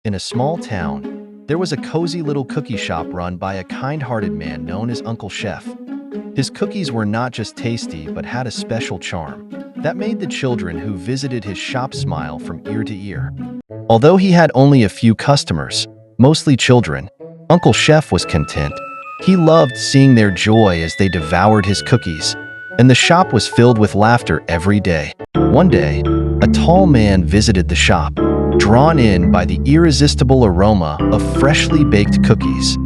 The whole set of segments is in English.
In a small town, there was a cozy little cookie shop run by a kind-hearted man known as Uncle Chef. His cookies were not just tasty but had a special charm that made the children who visited his shop smile from ear to ear. Although he had only a few customers, mostly children, Uncle Chef was content. He loved seeing their joy as they devoured his cookies, and the shop was filled with laughter every day. One day, a tall man visited the shop, drawn in by the irresistible aroma of freshly baked cookies.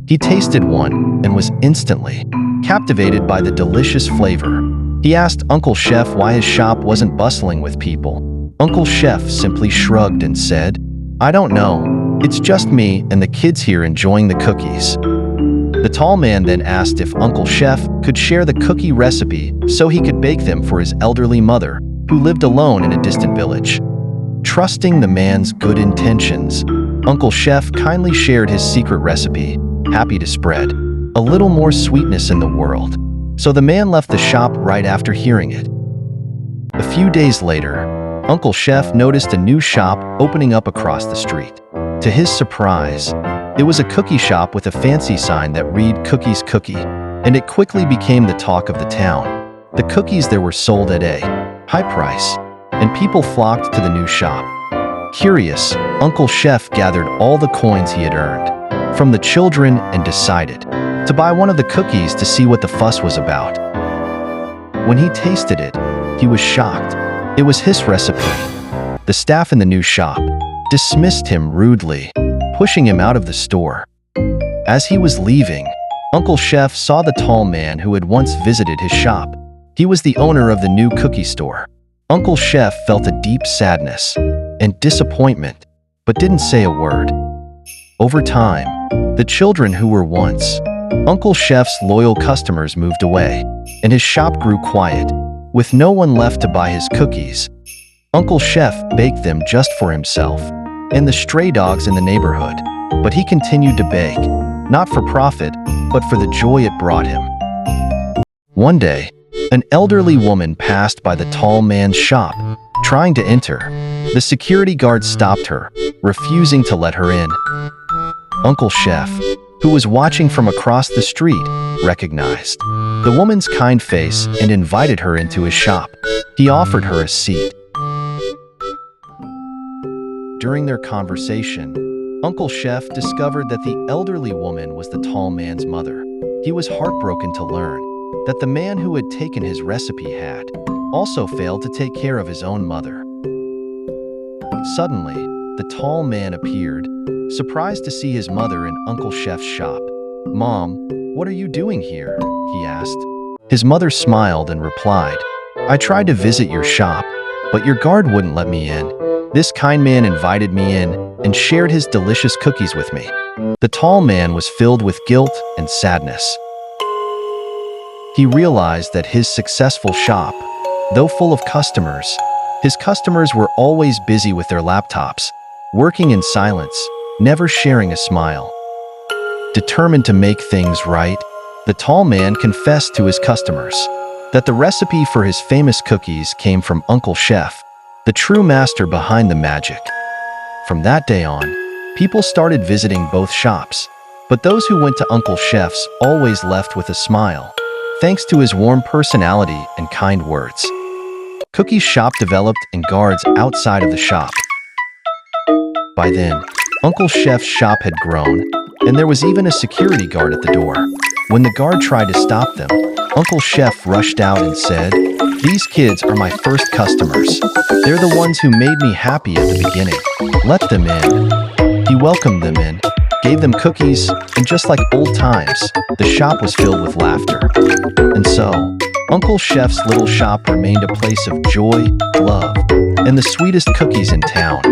He tasted one and was instantly captivated by the delicious flavor. He asked Uncle Chef why his shop wasn't bustling with people. Uncle Chef simply shrugged and said, "I don't know. It's just me and the kids here enjoying the cookies." The tall man then asked if Uncle Chef could share the cookie recipe so he could bake them for his elderly mother, who lived alone in a distant village. Trusting the man's good intentions, Uncle Chef kindly shared his secret recipe, happy to spread a little more sweetness in the world. So the man left the shop right after hearing it. A few days later, Uncle Chef noticed a new shop opening up across the street. To his surprise, it was a cookie shop with a fancy sign that read "Cookies Cookie," and it quickly became the talk of the town. The cookies there were sold at a high price, and people flocked to the new shop. Curious, Uncle Chef gathered all the coins he had earned from the children and decided to buy one of the cookies to see what the fuss was about. When he tasted it, he was shocked. It was his recipe. The staff in the new shop dismissed him rudely, pushing him out of the store. As he was leaving, Uncle Chef saw the tall man who had once visited his shop. He was the owner of the new cookie store. Uncle Chef felt a deep sadness and disappointment, but didn't say a word. Over time, the children who were once Uncle Chef's loyal customers moved away, and his shop grew quiet, with no one left to buy his cookies. Uncle Chef baked them just for himself and the stray dogs in the neighborhood, but he continued to bake, not for profit, but for the joy it brought him. One day, an elderly woman passed by the tall man's shop, trying to enter. The security guard stopped her, refusing to let her in. Uncle Chef, who was watching from across the street, recognized the woman's kind face and invited her into his shop. He offered her a seat. During their conversation, Uncle Chef discovered that the elderly woman was the tall man's mother. He was heartbroken to learn that the man who had taken his recipe had also failed to take care of his own mother. Suddenly, the tall man appeared, surprised to see his mother in Uncle Chef's shop. "Mom, what are you doing here?" he asked. His mother smiled and replied, "I tried to visit your shop, but your guard wouldn't let me in. This kind man invited me in and shared his delicious cookies with me." The tall man was filled with guilt and sadness. He realized that his successful shop, though full of customers, his customers were always busy with their laptops, working in silence, never sharing a smile. Determined to make things right, the tall man confessed to his customers that the recipe for his famous cookies came from Uncle Chef, the true master behind the magic. From that day on, people started visiting both shops, but those who went to Uncle Chef's always left with a smile, thanks to his warm personality and kind words. Cookie shop developed and guards outside of the shop. By then, Uncle Chef's shop had grown, and there was even a security guard at the door. When the guard tried to stop them, Uncle Chef rushed out and said, "These kids are my first customers. They're the ones who made me happy at the beginning. Let them in." He welcomed them in, gave them cookies, and just like old times, the shop was filled with laughter. And so, Uncle Chef's little shop remained a place of joy, love, and the sweetest cookies in town.